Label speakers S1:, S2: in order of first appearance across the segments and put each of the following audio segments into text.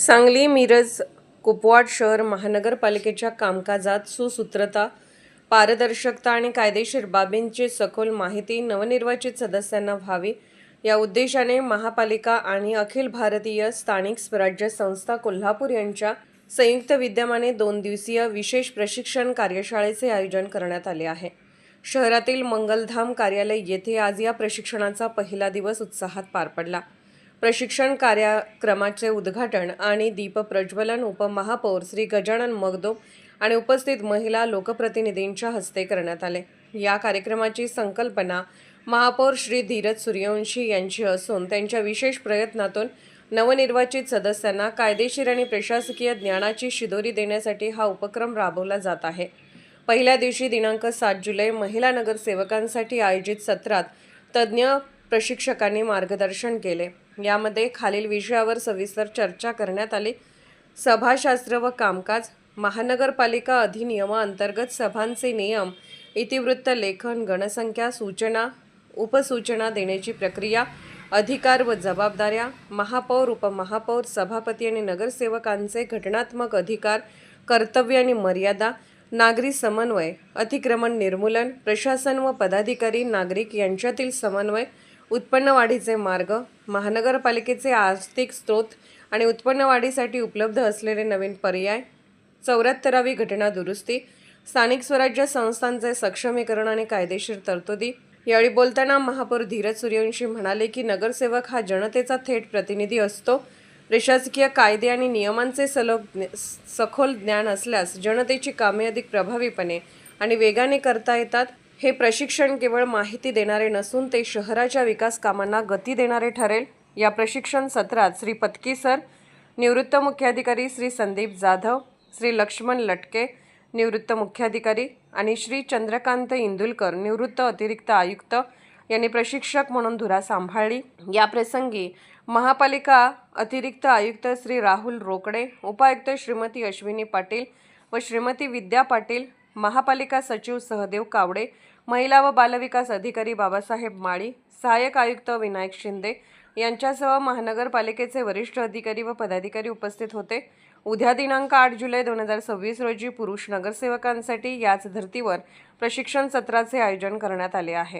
S1: सांगली, मिरज, कुपवाड शहर महानगरपालिकेच्या कामकाजात सुसूत्रता, पारदर्शकता आणि कायदेशीर बाबींची सखोल माहिती नवनिर्वाचित सदस्यांना व्हावी या उद्देशाने महापालिका आणि अखिल भारतीय स्थानिक स्वराज्य संस्था कोल्हापूर यांच्या संयुक्त विद्यमाने 2 दिवसीय विशेष प्रशिक्षण कार्यशाळेचे आयोजन करण्यात आले आहे. शहरातील मंगलधाम कार्यालय येथे आज या प्रशिक्षणाचा पहिला दिवस उत्साहात पार पडला. प्रशिक्षण कार्यक्रमाचे उद्घाटन आणि दीपप्रज्वलन उपमहापौर श्री गजानन मगदुम आणि उपस्थित महिला लोकप्रतिनिधींच्या हस्ते करण्यात आले. या कार्यक्रमाची संकल्पना महापौर श्री धीरज सूर्यवंशी यांची असून त्यांच्या विशेष प्रयत्नातून नवनिर्वाचित सदस्यांना कायदेशीर आणि प्रशासकीय ज्ञानाची शिदोरी देण्यासाठी हा उपक्रम राबवला जात आहे. पहिल्या दिवशी दिनांक 7 जुलै महिला नगरसेवकांसाठी आयोजित सत्रात तज्ज्ञ प्रशिक्षकांनी मार्गदर्शन केले. यामध्ये खालील विषयावर सविस्तर चर्चा करण्यात आली. सभाशास्त्र व कामकाज, महानगरपालिका अधिनियमाअंतर्गत सभांचे नियम, इतिवृत्त लेखन, गणसंख्या, सूचना उपसूचना देण्याची प्रक्रिया, अधिकार व जबाबदाऱ्या, महापौर, उपमहापौर, सभापती आणि नगरसेवकांचे घटनात्मक अधिकार, कर्तव्य आणि मर्यादा, नागरी समन्वय, अतिक्रमण निर्मूलन, प्रशासन व पदाधिकारी नागरिक यांच्यातील समन्वय, उत्पन्न वाढीचे मार्ग, महानगरपालिकेचे आर्थिक स्रोत आणि उत्पन्न वाढीसाठी उपलब्ध असलेले नवीन पर्याय, 74वी घटना दुरुस्ती, स्थानिक स्वराज्य संस्थांचे सक्षमीकरण आणि कायदेशीर तरतुदी. यावेळी बोलताना महापौर धीरज सूर्यवंशी म्हणाले की नगरसेवक हा जनतेचा थेट प्रतिनिधी असतो. प्रशासकीय कायदे आणि नियमांचे सखोल ज्ञान असल्यास जनतेची कामे अधिक प्रभावीपणे आणि वेगाने करता येतात. हे प्रशिक्षण केवळ माहिती देणारे नसून ते शहराच्या विकास कामांना गती देणारे ठरेल. या प्रशिक्षण सत्रात श्री पत्की सर, निवृत्त मुख्याधिकारी श्री संदीप जाधव, श्री लक्ष्मण लटके, निवृत्त मुख्याधिकारी आणि श्री चंद्रकांत इंदुलकर, निवृत्त अतिरिक्त आयुक्त यांनी प्रशिक्षक म्हणून धुरा सांभाळली. या प्रसंगी महापालिका अतिरिक्त आयुक्त श्री राहुल रोकडे, उपायुक्त श्रीमती अश्विनी पाटील व श्रीमती विद्या पाटील, महापालिका सचिव सहदेव कावडे, महिला व बालविकास अधिकारी बाबासाहेब माळी, सहाय्यक आयुक्त विनायक शिंदे यांच्यासह महानगरपालिकेचे वरिष्ठ अधिकारी व पदाधिकारी उपस्थित होते. उद्या दिनांक 8 जुलै 2026 रोजी पुरुष नगरसेवकांसाठी याच धर्तीवर प्रशिक्षण सत्राचे आयोजन करण्यात आले आहे.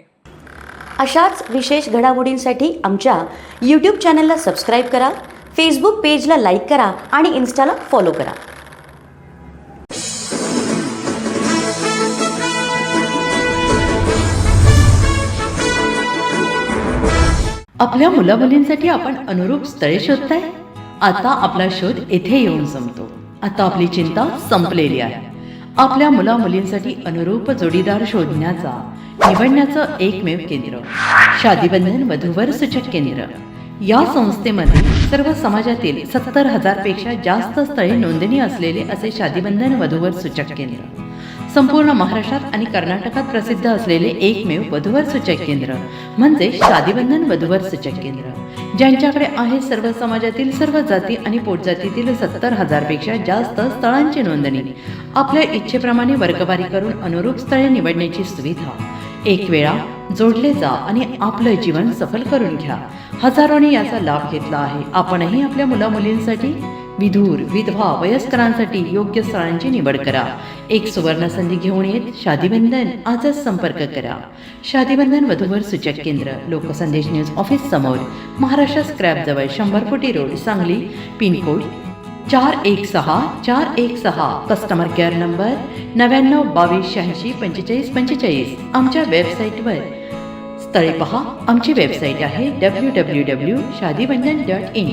S2: अशाच विशेष घडामोडींसाठी आमच्या यूट्यूब चॅनलला सबस्क्राईब करा, फेसबुक पेजला लाईक करा आणि इन्स्टाला फॉलो करा.
S3: आपल्या मुलामुलींसाठी आपण अनुरूप स्थळे शोधताय? आता आपला शोध येथे येऊन संपतो. आता आपली चिंता संपलेली आहे. आपल्या मुलामुलींसाठी अनुरूप जोडीदार निवडण्याचं एकमेव केंद्र शादीबंधन वधूवर सूचक केंद्र. या संस्थेमध्ये सर्व समाजातील 70,000 पेक्षा जास्त स्थळे नोंदणी असलेले असे शादीबंधन वधूवर सूचक केंद्र, संपूर्ण महाराष्ट्रात आणि कर्नाटकात प्रसिद्ध असलेले एकमेव वधूवर सूचक केंद्र म्हणजे शादीबंधन वधूवर सूचक केंद्र, ज्यांच्याकडे आहे सर्व समाजातील सर्व जाती आणि पोटजातीतील 70,000 पेक्षा जास्त स्थळांची नोंदणी. आपल्या इच्छेप्रमाणे वर्गवारी करून अनुरूप स्थळे निवडण्याची सुविधा. एक वेळा जोडले जा आणि आपलं जीवन सफल करून घ्या. हजारोंनी याचा लाभ घेतला आहे. आपणही आपल्या मुलामुलींसाठी, विधूर, विधवा, वयस्करांसाठी योग्य स्थळांची निवड करा. एक सुवर्ण संधी घेऊन येत शादीबंधन. आजच संपर्क करा. शादीबंधन वधूवर सूचक केंद्र, लोकसंदेश न्यूज ऑफिस समोर, महाराष्ट्र स्क्रॅप जवळ, 100 फुटी road, Sangli. Pincode 416-416. Customer care number 9922864545. आमच्या वेबसाईटवर स्थळे पहा. आमची वेबसाईट आहे www.shadibandhan.in.